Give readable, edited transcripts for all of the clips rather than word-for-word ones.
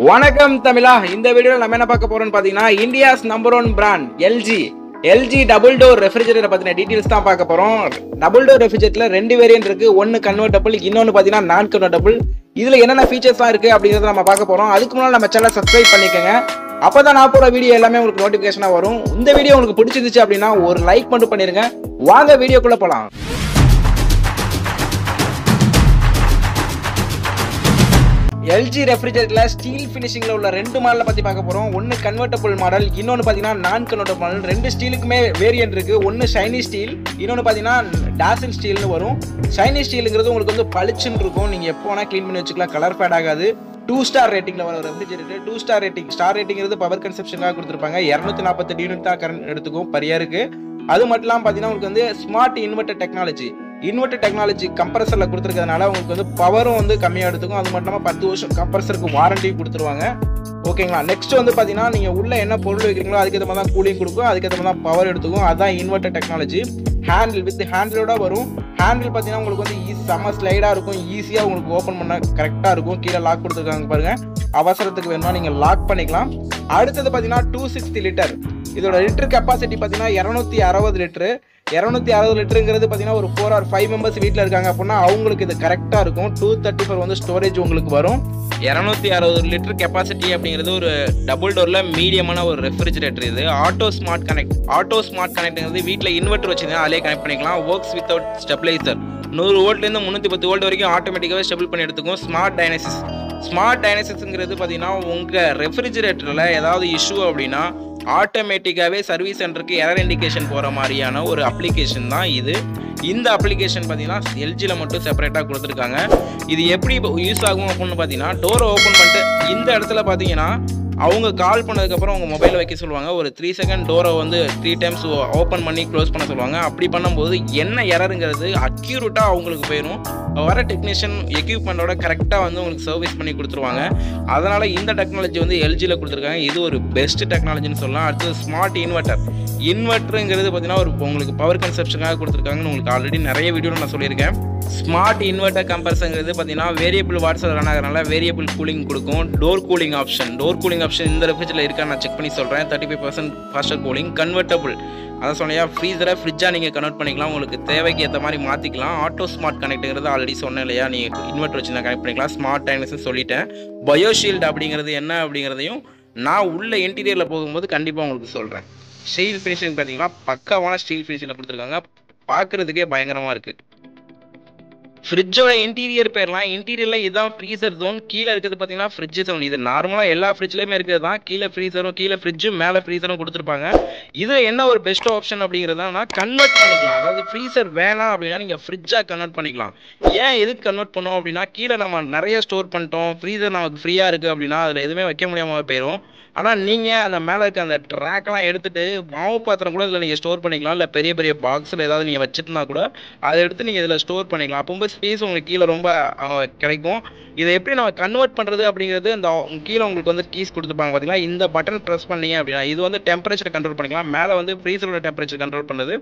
வணக்கம் தமிழா. இந்த வீடியோல நம்ம என்ன பார்க்க போறோம்னு பாத்தீங்கன்னா India's number 1 brand LG double door refrigerator பத்தின டீடைல்ஸ் தான் பார்க்க போறோம். டபுள் டோர் ரெஃப்ரிஜரேட்டர்ல ரெண்டு வேரியன்ட் இருக்கு. ஒன்னு கன்வெர்ட்டபிள், இன்னொன்னு பாத்தீங்கன்னா நான் கன்வெர்ட்டபிள். இதுல என்னென்ன ஃபீச்சர்ஸ்லாம் இருக்கு அப்படிங்கறத நம்ம பார்க்க போறோம். அதுக்கு முன்னாடி நம்ம சேனலை சப்ஸ்கிரைப் பண்ணிக்கங்க. அப்பதான் நான் போற வீடியோ எல்லாமே உங்களுக்கு நோட்டிபிகேஷனா வரும். இந்த வீடியோ உங்களுக்கு பிடிச்சிருந்துச்சு அப்படின்னா ஒரு லைக் மட்டும் பண்ணிருங்க. வாங்க வீடியோக்குள்ள போலாம். எல்ஜி ரெஃப்ரிஜரேட்டர்ல ஸ்டீல் ஃபினிஷிங்ல உள்ள ரெண்டு மாடலை பத்தி பார்க்க போறோம். ஒன்னு கன்வெர்ட்டபிள் மாடல், இன்னொன்னு பாத்தீங்கன்னா நான் கன்வெர்ட்டபிள் மாடல். ரெண்டு ஸ்டீலுக்குமே வேரியன்ட் இருக்கு. ஒன்னு ஷைனி ஸ்டீல், இன்னொன்னு பாத்தீங்கன்னா டாசில் ஸ்டீல்னு வரும். ஷைனி ஸ்டீலுங்கிறது உங்களுக்கு வந்து பளிச்சுன்னு இருக்கும். நீங்க எப்போ வேணா க்ளீன் பண்ணி வச்சுக்கலாம். கலர் ஃபேட் ஆகாது. 2 ஸ்டார் ரேட்டிங்ல வர ரெஃப்ரிஜரேட்டர். 2 star rating. ஸ்டார் ரேட்டிங்கிறது பவர் கன்சப்ஷனுக்காக கொடுத்துருப்பாங்க. 248 யூனிட் தான் கரண்ட் எடுத்துக்கும் பர் இயருக்கு. அது மட்டும் இல்லாமல் பாத்தீங்கன்னா உங்களுக்கு வந்து ஸ்மார்ட் இன்வெர்ட்டர் டெக்னாலஜி கம்ப்ரஸர்ல கொடுத்துருக்கிறதுனால உங்களுக்கு வந்து பவரும் வந்து கம்மியாக எடுத்துக்கும். அது மட்டும் இல்லாமல் 10 வருஷம் கம்ப்ரஸருக்கு வாரண்டி கொடுத்துருவாங்க. ஓகேங்களா. நெக்ஸ்ட் வந்து பார்த்தீங்கன்னா நீங்கள் உள்ள என்ன பொருள் வைக்கிறீங்களோ அதுக்கேற்ற மாதிரி தான் கூலிங் கொடுக்கும், அதுக்கேற்ற மாதிரி தான் பவர் எடுத்துக்கும். அதுதான் இன்வெர்ட்டர் டெக்னாலஜி. ஹேண்டிலோட வரும். ஹேண்டில் பார்த்தீங்கன்னா உங்களுக்கு வந்து செம்ம ஸ்லைடாக இருக்கும். ஈஸியாக உங்களுக்கு ஓப்பன் பண்ண கரெக்டாக இருக்கும். கீழே லாக் கொடுத்துருக்காங்க பாருங்க. அவசரத்துக்கு வேணுமா நீங்கள் லாக் பண்ணிக்கலாம். அடுத்தது பார்த்தீங்கன்னா 260 லிட்டர். இதோட லிட்டர் கெப்பாசிட்டி பார்த்தீங்கன்னா 260 லிட்டரு. 260 லிட்டருங்கிறது பார்த்தீங்கன்னா ஒரு 4 or 5 மெம்பர்ஸ் வீட்டில் இருக்காங்க அப்படின்னா அவங்களுக்கு இது கரெக்டாக இருக்கும். 234 வந்து ஸ்டோரேஜ் உங்களுக்கு வரும். 260 லிட்டர் கெப்பாசிட்டி அப்படிங்கிறது ஒரு டபுள் டோரில் மீடியமான ஒரு ரெஃப்ரிஜரேட்டர். இது ஆட்டோ ஸ்மார்ட் கனெக்ட்ங்கிறது வீட்டில் இன்வெர்டர் வச்சுருந்தா அதிலே கனெக்ட் பண்ணிக்கலாம். Works without stabiliser. 100 வோல்ட்லேருந்து 310 வோல்ட் வரைக்கும் ஆட்டோமேட்டிக்காகவே ஸ்டெபிள் பண்ணி எடுத்துக்கும். ஸ்மார்ட் டைனசிஸ்ங்கிறது பார்த்தீங்கன்னா உங்கள் ரெஃப்ரிஜரேட்டரில் ஏதாவது இஷ்யூ அப்படின்னா ஆட்டோமேட்டிக்காகவே சர்வீஸ் சென்டருக்கு எரர் இண்டிகேஷன் போகிற மாதிரியான ஒரு அப்ளிகேஷன் தான் இது. இந்த அப்ளிகேஷன் பார்த்தீங்கன்னா எல்ஜியில் மட்டும் செப்பரேட்டாக கொடுத்துருக்காங்க. இது எப்படி யூஸ் ஆகும் அப்படின்னு பார்த்தீங்கன்னா டோரை ஓப்பன் பண்ணிட்டு இந்த இடத்துல பார்த்தீங்கன்னா அவங்க கால் பண்ணதுக்கப்புறம் உங்கள் மொபைலில் வைக்க சொல்லுவாங்க. ஒரு 3 செகண்ட் டோரை வந்து 3 டைம்ஸ் ஓப்பன் பண்ணி க்ளோஸ் பண்ண சொல்லுவாங்க. அப்படி பண்ணும்போது என்ன எரருங்கிறது அக்யூரேட்டாக அவங்களுக்கு போயிடும். வர டெக்னீஷியன் எக்யூப்மெண்ட்டோட கரெக்டாக வந்து உங்களுக்கு சர்வீஸ் பண்ணி கொடுத்துருவாங்க. அதனால் இந்த டெக்னாலஜி வந்து எல்ஜியில் கொடுத்துருக்காங்க. இது ஒரு பெஸ்ட் டெக்னாலஜின்னு சொல்லலாம். அடுத்தது ஸ்மார்ட் இன்வெர்ட்டருங்கிறது பார்த்தீங்கன்னா ஒரு உங்களுக்கு பவர் கன்சப்ஷனுக்காக கொடுத்துருக்காங்கன்னு உங்களுக்கு ஆல்ரெடி நிறைய வீடியோவில் நான் சொல்லியிருக்கேன். ஸ்மார்ட் இன்வெர்ட்டர் கம்பரசர்ங்கிறது பார்த்தீங்கன்னா வேரியபிள் வாட்ஸில் ரன் ஆகிறனால வேரியபிள் கூலிங் கொடுக்கும். டோர் கூலிங் ஆப்ஷன் இந்த ரெஃப்ரிஜரேட்டரில் இருக்கா நான் செக் பண்ணி சொல்கிறேன். 35% ஃபாஸ்டர் கூலிங். கன்வெர்ட்டபிள் அதான் சொன்னையா, ஃப்ரீஜாக நீங்கள் கன்வெர்ட் பண்ணிக்கலாம். உங்களுக்கு தேவைக்கு ஏற்ற மாதிரி மாற்றிக்கலாம். ஆட்டோ ஸ்மார்ட் கனெக்ட்டுங்கிறது ஆல்ரெடி சொன்னேன் இல்லையா, நீங்கள் இன்வெர்ட்டர் வச்சு நான் கனெக்ட் பண்ணிக்கலாம். ஸ்மார்ட் டைனஸ்ன்னு சொல்லிட்டேன். பயோஷீல்டு அப்படிங்கிறது என்ன அப்படிங்கிறதையும் நான் உள்ள இன்டீரியரில் போகும்போது கண்டிப்பாக உங்களுக்கு சொல்கிறேன். ஸ்டீல் ஃபினிஷிங் பார்த்தீங்கன்னா பக்காவான ஸ்டீல் ஃபினிஷிங்கில் கொடுத்துருக்காங்க. பார்க்குறதுக்கே பயங்கரமாக இருக்குது. ஃப்ரிட்ஜோட இன்டீரியர் பேர்லாம் இன்டீரியரில் இதுதான் ஃப்ரீசர் ஜோன். கீழே இருக்கிறது பார்த்தீங்கன்னா ஃப்ரிட்ஜ் ஜோன். இது நார்மலாக எல்லா ஃப்ரிட்ஜ்லேயுமே இருக்கிறது தான். கீழே ஃப்ரிட்ஜும் மேலே ஃப்ரீசரும் கொடுத்துருப்பாங்க. இதில் என்ன ஒரு பெஸ்ட் ஆப்ஷன் அப்படிங்கிறதுனா கன்வெர்ட் பண்ணிக்கலாம். அதாவது ஃப்ரீசர் வேணாம் அப்படின்னா நீங்கள் ஃப்ரிட்ஜாக கன்வெர்ட் பண்ணிக்கலாம். ஏன் எதுக்கு கன்வெர்ட் பண்ணோம் அப்படின்னா கீழே நம்ம நிறைய ஸ்டோர் பண்ணிட்டோம், ஃப்ரீசர் நமக்கு ஃப்ரீயாக இருக்குது அப்படின்னா அதில் எதுவுமே வைக்க முடியாமல் போயிடும். ஆனால் நீங்கள் அந்த மேலே இருக்க அந்த ட்ராக்லாம் எடுத்துகிட்டு மாவு பாத்திரம் கூட இதில் நீங்கள் ஸ்டோர் பண்ணிக்கலாம். இல்லை பெரிய பெரிய பாக்ஸில் ஏதாவது நீங்கள் வச்சுட்டுனா கூட அதை எடுத்து நீங்கள் இதில் ஸ்டோர் பண்ணிக்கலாம். அப்போ ஸ்பேஸ் உங்களுக்கு கீழே ரொம்ப கிடைக்கும். இதை எப்படி நம்ம கன்வெர்ட் பண்ணுறது அப்படிங்கிறது அந்த கீழே உங்களுக்கு வந்து கீஸ் கொடுத்துருப்பாங்க பார்த்தீங்களா. இந்த பட்டன் ப்ரெஸ் பண்ணீங்க அப்படின்னா இது வந்து டெம்பரேச்சர் கண்ட்ரோல் பண்ணிக்கலாம். மேலே வந்து ஃப்ரீசரோட டெம்பரேச்சர் கண்ட்ரோல் பண்ணுறது,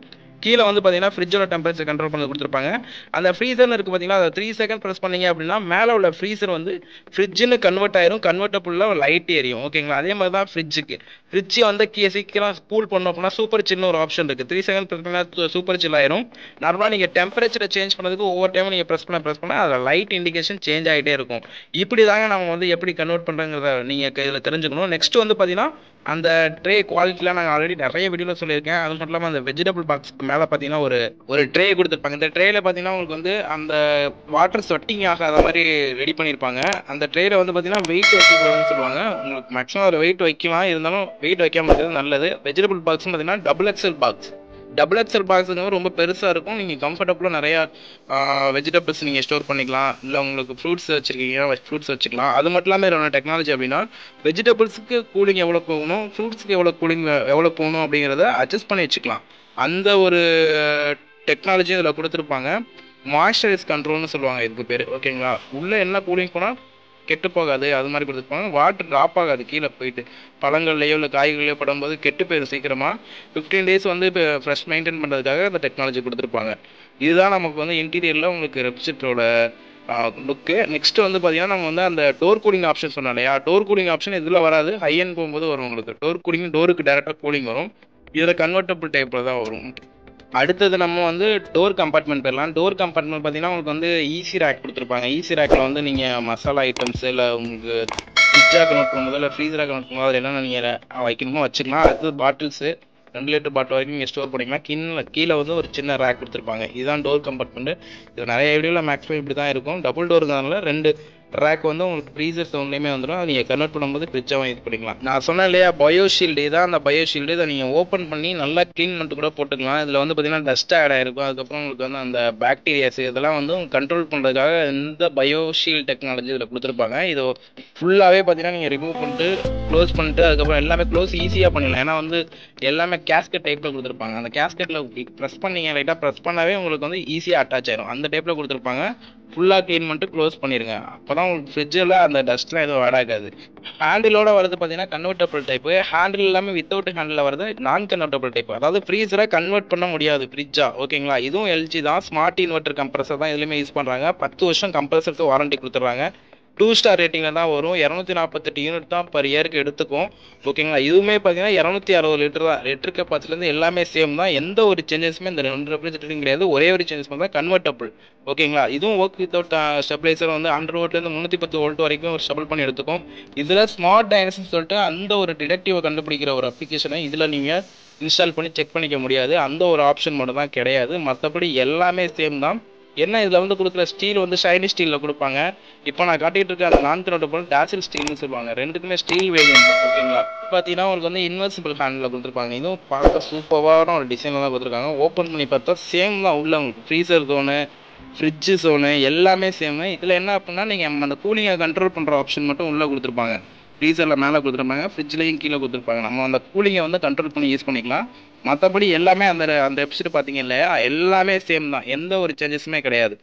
கீழே வந்து பார்த்தீங்கன்னா ஃப்ரிட்ஜோட டெம்பரேச்சர் கண்ட்ரோல் பண்ணி கொடுத்துருப்பாங்க. அந்த ஃப்ரீசர்னு இருக்குது பார்த்தீங்களா, அதை 3 செகண்ட் ப்ரெஸ் பண்ணீங்க அப்படின்னா மேலே உள்ள ஃப்ரீசர் வந்து ஃப்ரிட்ஜுன்னு கன்வெர்ட் ஆயிரும். கன்வெர்ட்டபுளில் லைட் எரியும். ஓகேங்களா. அதே மாதிரி தான் ஃப்ரிட்ஜு வந்து சீக்கிரம் கூல் பண்ணோம் அப்படின்னா சூப்பர் சில்னு ஒரு ஆப்ஷன் இருக்குது. 3 செகண்ட் ப்ரெஸ் பண்ணால் சூப்பர் சில் ஆயிரும். நார்மலாக நீங்கள் டெம்பரேச்சரை சேஞ்ச் பண்ணதுக்கு ஒவ்வொரு டைமும் நீங்கள் ப்ரெஸ் பண்ண அதில் லைட் இண்டிகேஷன் சேஞ்ச் ஆகிட்டே இருக்கும். இப்படி தாங்க நம்ம வந்து எப்படி கன்வெர்ட் பண்ணுறங்கிறத நீங்கள் இதில் தெரிஞ்சுக்கணும். நெக்ஸ்ட் வந்து பார்த்தீங்கன்னா அந்த ட்ரே குவாலிட்டிலாம் நாங்கள் ஆல்ரெடி நிறைய வீடியோவில் சொல்லியிருக்கேன். அது மட்டும் இல்லாமல் அந்த வெஜிடபிள் பாக்ஸ்க்கு மேலே பார்த்தீங்கன்னா ஒரு ட்ரே கொடுத்துருப்பாங்க. இந்த ட்ரேயில் பார்த்தீங்கன்னா உங்களுக்கு வந்து அந்த வாட்டர் ஸ்வெட்டிங் ஆகாத மாதிரி ரெடி பண்ணியிருப்பாங்க. அந்த ட்ரேயில் வந்து பார்த்தீங்கன்னா வெயிட் வைக்கக்கூடாதுன்னு சொல்லுவாங்க. உங்களுக்கு மேக்ஸிமம் அதில் வெயிட் வைக்கலாம், இருந்தாலும் வெயிட் வைக்காம இருக்கிறது நல்லது. வெஜிடபிள் பாக்ஸ்னு பார்த்தீங்கன்னா டபுள் எக்ஸல் பாக்ஸுங்க ரொம்ப பெருசாக இருக்கும். நீங்கள் கம்ஃபர்டபுளாக நிறையா வெஜிடபிள்ஸ் நீங்கள் ஸ்டோர் பண்ணிக்கலாம். இல்லை உங்களுக்கு ஃப்ரூட்ஸ் வச்சுருக்கீங்க, ஃப்ரூட்ஸ் வச்சுக்கலாம். அது மட்டும் இல்லாமல் என்ன டெக்னாலஜி அப்படின்னா வெஜிடபிள்ஸுக்கு கூலிங் எவ்வளோ போகணும், ஃப்ரூட்ஸுக்கு எவ்வளோ போகணும் அப்படிங்கிறத அட்ஜஸ்ட் பண்ணி வச்சுக்கலாம். அந்த ஒரு டெக்னாலஜி இதில் கொடுத்துருப்பாங்க. மாய்ஸ்சரைஸ் கண்ட்ரோல்னு சொல்லுவாங்க இதுக்கு பேர். ஓகேங்களா. உள்ளே என்ன கூலிங் போனால் கெட்டு போகாது, அது மாதிரி கொடுத்துருப்பாங்க. வாட்டர் ட்ராப் ஆகாது கீழே போயிட்டு. பழங்கள்லையோ இல்லை காய்கறிலையோ படும்போது கெட்டு போயிடும் சீக்கிரமாக. 15 days வந்து இப்போ ஃப்ரெஷ் மெயின்டைன் பண்ணுறதுக்காக அந்த டெக்னாலஜி கொடுத்துருப்பாங்க. இதுதான் நமக்கு வந்து இன்டீரியரில் உங்களுக்கு ரெஃப்ரிஜரேட்டரோட லுக்கு. நெக்ஸ்ட் வந்து பார்த்தீங்கன்னா நம்ம வந்து அந்த டோர் கூலிங் ஆப்ஷன் சொன்னோம் இல்லையா, டோர் கூலிங் ஆப்ஷன் இதில் வராது. ஹை எண்ட் போகும்போது வரும் உங்களுக்கு. டோர் கூலிங் டோருக்கு டேரெக்டாக கூலிங் வரும். இதில் கன்வெர்ட்டபிள் டைப்பில் தான் வரும். அடுத்தது நம்ம வந்து டோர் கம்பார்ட்மெண்ட் போயிடலாம். டோர் கம்பார்ட்மெண்ட் பார்த்தீங்கன்னா உங்களுக்கு வந்து ஈஸி ரேக் கொடுத்துருப்பாங்க. ஈஸி ரேக்கில் வந்து நீங்கள் மசாலா ஐட்டம்ஸ் இல்லை உங்களுக்கு ஃப்ரிட்ஜாக கனெக்ட் பண்ணும்போது இல்லை ஃப்ரீசராக கனெக்ட் பண்ணும்போது அதில் என்னென்ன நீங்கள் வைக்கணுமோ வச்சுக்கலாம். அடுத்தது பாட்டில்ஸு 2 லிட்டர் பாட்டில் வரைக்கும் நீங்கள் ஸ்டோர் பண்ணிக்கலாம். கீழே வந்து ஒரு சின்ன ரேக் கொடுத்துருப்பாங்க. இதுதான் டோர் கம்பார்ட்மெண்ட். இது நிறைய வீடியோவில் மேக்ஸிமம் இப்படி தான் இருக்கும். டபுள் டோருங்கிறதுனால 2 ரேக் வந்து உங்களுக்கு ஃப்ரீசர் சவுண்ட்லேயுமே வந்துடும். அதை நீங்கள் கன்வெர்ட் பண்ணும்போது ஃப்ரிட்ஜாகவும் யூஸ் பண்ணிக்கலாம். நான் சொன்னேன் இல்லையா பயோஷீல்டு, இதான் அந்த பயோஷீல்டு. இதை நீங்கள் ஓப்பன் பண்ணி நல்லா க்ளீன் பண்ணிட்டு கூட போட்டுக்கலாம். இதில் வந்து பார்த்தீங்கன்னா டஸ்ட் ஆட் ஆகிருக்கும். அதுக்கப்புறம் உங்களுக்கு வந்து அந்த பாக்டீரியாஸ் இதெல்லாம் வந்து கண்ட்ரோல் பண்ணுறதுக்காக இந்த பயோஷீல்டு டெக்னாலஜி இதில் கொடுத்துருப்பாங்க. இது ஃபுல்லாகவே பார்த்தீங்கன்னா நீங்கள் ரிமூவ் பண்ணிட்டு க்ளோஸ் பண்ணிட்டு அதுக்கப்புறம் எல்லாமே க்ளோஸ் ஈஸியாக பண்ணிடலாம். ஏன்னா வந்து எல்லாமே கேஸ்கெட் டைப்பில் கொடுத்துருப்பாங்க. அந்த கேஸ்கெட்டில் ப்ரெஸ் பண்ணிங்க லைட்டாக ப்ரெஸ் பண்ணாவே உங்களுக்கு வந்து ஈஸியாக அட்டாச் ஆயிடும். அந்த டைப்பில் கொடுத்துருப்பாங்க. ஃபுல்லாக க்ளீன் பண்ணிட்டு க்ளோஸ் பண்ணிடுங்க. அப்போ தான் உங்களுக்கு ஃப்ரிட்ஜில் அந்த டஸ்ட்லாம் எதுவும் ஆடாகாது. ஹேண்டிலோட வரது பார்த்தீங்கன்னா கன்வெர்ட்டபிள் டைப்பு. ஹேண்டில் எல்லாமே வித்தவுட் ஹேண்டில் வரது நான் கன்வெர்ட்டபிள் டைப். அதாவது ஃப்ரீசரை கன்வெர்ட் பண்ண முடியாது ஃப்ரிட்ஜா. ஓகேங்களா, இதுவும் எல்ஜி தான். ஸ்மார்ட் இன்வெர்டர் கம்ப்ரஸர் தான் இதுலேயுமே யூஸ் பண்ணுறாங்க. 10 வருஷம் கம்ப்ரஸருக்கு வாரண்டி கொடுத்துட்றாங்க. 2 ஸ்டார் ரேட்டிங்கில் தான் வரும். 248 யூனிட் தான் பர் இயருக்கு எடுத்துக்கும். ஓகேங்களா, இதுவுமே பார்த்தீங்கன்னா 260 லிட்டர் தான். லிட்டர் கெப்பாசிட்டிலேருந்து எல்லாமே சேம் தான். எந்த ஒரு சேஞ்சஸுமே இந்த 2 ரெஃப்ரிஜரேட்டரும் கிடையாது. ஒரே ஒரு சேஞ்சஸ் தான் கன்வெர்ட்டபிள். ஓகேங்களா, இதுவும் ஒர்க் வித்தவுட் ஸ்டெபிளைசர் வந்து 100 வோல்ட்லேருந்து 310 வோல்ட் வரைக்கும் ஒரு ஸ்டெபிள் பண்ணி எடுத்துக்கும். இதில் ஸ்மார்ட் டைனஸ்ன்னு சொல்லிட்டு அந்த ஒரு டிடெக்டிவை கண்டுபிடிக்கிற ஒரு அப்ளிகேஷனை இதில் நீங்கள் இன்ஸ்டால் பண்ணி செக் பண்ணிக்க முடியாது. அந்த ஒரு ஆப்ஷன் மட்டும் தான் கிடையாது. மற்றபடி எல்லாமே சேம் தான். என்ன இதில் வந்து கொடுக்குற ஸ்டீல் வந்து ஷைனி ஸ்டீலில் கொடுப்பாங்க. இப்போ நான் காட்டிகிட்டு இருக்க அந்த நான் கன்வெர்ட்டபிள் டாசில் ஸ்டீல்னு சொல்லுவாங்க. ரெண்டுக்குமே ஸ்டீல் வேரியன்ட். ஓகேங்களா, பார்த்தீங்கன்னா உங்களுக்கு வந்து இன்வெர்சிபிள் ஹேண்டில் கொடுத்துருப்பாங்க. இதுவும் பார்க்க சூப்பரான ஒரு டிசைனில் தான் கொடுத்துருக்காங்க. ஓப்பன் பண்ணி பார்த்தா சேம் தான். உள்ள உங்களுக்கு ஃப்ரீசர் ஜோனு ஃப்ரிட்ஜு ஜோனு எல்லாமே சேமு. இதில் என்ன அப்படின்னா நீங்கள் அந்த கூலிங்கை கண்ட்ரோல் பண்ணுற ஆப்ஷன் மட்டும் உள்ளே கொடுத்துருப்பாங்க. ஃப்ரீசரில் மேலே கொடுத்துருப்பாங்க, ஃப்ரிட்ஜ்லேயும் கீழே கொடுத்துருப்பாங்க. நம்ம அந்த கூலிங்கை வந்து கண்ட்ரோல் பண்ணி யூஸ் பண்ணிக்கலாம். மற்றபடி எல்லாமே அந்த வெப்சைட் பார்த்தீங்க இல்லையா, எல்லாமே சேம் தான். எந்த ஒரு சேஞ்சஸுமே கிடையாது.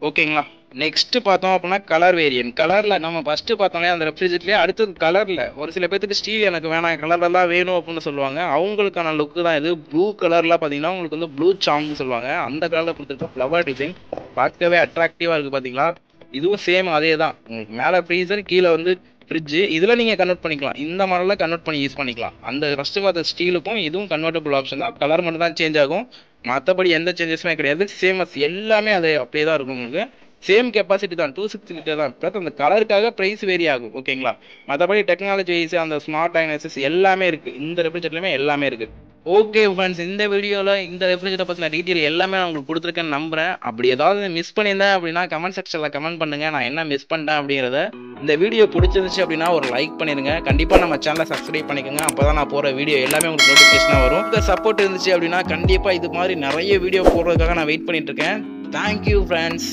ஓகேங்களா, நெக்ஸ்ட் பார்த்தோம் அப்படின்னா கலர் வேரியன்ட். கலரில் நம்ம ஃபஸ்ட்டு பார்த்தோம்னா அந்த ரெஃப்ரிஜரேட்டர்லேயே அடுத்தது கலரில் ஒரு சில பேருக்கு ஸ்டீல் எனக்கு வேணாம் கலரில் தான் வேணும் அப்படின்னு சொல்லுவாங்க. அவங்களுக்கான லுக்கு தான் இது. ப்ளூ கலரில் பார்த்தீங்கன்னா உங்களுக்கு வந்து ப்ளூ சாங்னு சொல்லுவாங்க. அந்த கலரில் கொடுத்துருக்க ஃப்ளவர் டிசைன் பார்க்கவே அட்ராக்டிவாக இருக்குது. பார்த்தீங்களா, இதுவும் சேம் அதே தான். உங்களுக்கு மேலே ஃப்ரீசர் கீழே வந்து ஃப்ரிட்ஜு. இதில் நீங்கள் கன்வெர்ட் பண்ணிக்கலாம். இந்த மாடலில் கன்வெர்ட் பண்ணி யூஸ் பண்ணிக்கலாம். அந்த ஃபஸ்ட்டு பார்த்த ஸ்டீலுக்கும் இதுவும் கன்வெர்ட்டபிள் ஆப்ஷன் தான். கலர் மட்டும் தான் சேஞ்ச் ஆகும். மற்றபடி எந்த சேஞ்சஸுமே கிடையாது. சேமஸ் எல்லாமே அது அப்படியே தான் இருக்கும். உங்களுக்கு சேம் கெப்பாசிட்டி தான், 260 லிட்டர் தான். ப்ளஸ் அந்த கலருக்காக ப்ரைஸ் வேரி ஆகும். ஓகேங்களா, மற்றபடி டெக்னாலஜி வைஸ் அந்த ஸ்மார்ட் டைனஸஸ் எல்லாமே இருக்குது. இந்த ரெஃப்ரிஜரேட்டர்லையுமே எல்லாமே இருக்குது. ஓகே ஃப்ரெண்ட்ஸ், இந்த வீடியோவில் இந்த ரெஃப்ரிஜரேட்டர் பற்றின டீட்டெயில் எல்லாமே நான் உங்களுக்கு கொடுத்துருக்கேன்னு நம்புகிறேன். அப்படி ஏதாவது மிஸ் பண்ணியிருந்தேன் அப்படின்னா கமெண்ட் செக்ஷனில் கமெண்ட் பண்ணுங்கள். நான் என்ன மிஸ் பண்ணிட்டேன் அப்படிங்கிறத. இந்த வீடியோ பிடிச்சிருந்துச்சு அப்படின்னா ஒரு லைக் பண்ணிடுங்க. கண்டிப்பாக நம்ம சேனலை சப்ஸ்கிரைப் பண்ணிக்கோங்க. அப்போ தான் நான் போகிற வீடியோ எல்லாமே உங்களுக்கு நோட்டிஃபிகேஷனாக வரும். இந்த சப்போர்ட் இருந்துச்சு அப்படின்னா கண்டிப்பாக இது மாதிரி நிறைய வீடியோ போடுறதுக்காக நான் வெயிட் பண்ணிட்டு இருக்கேன். Thank you friends.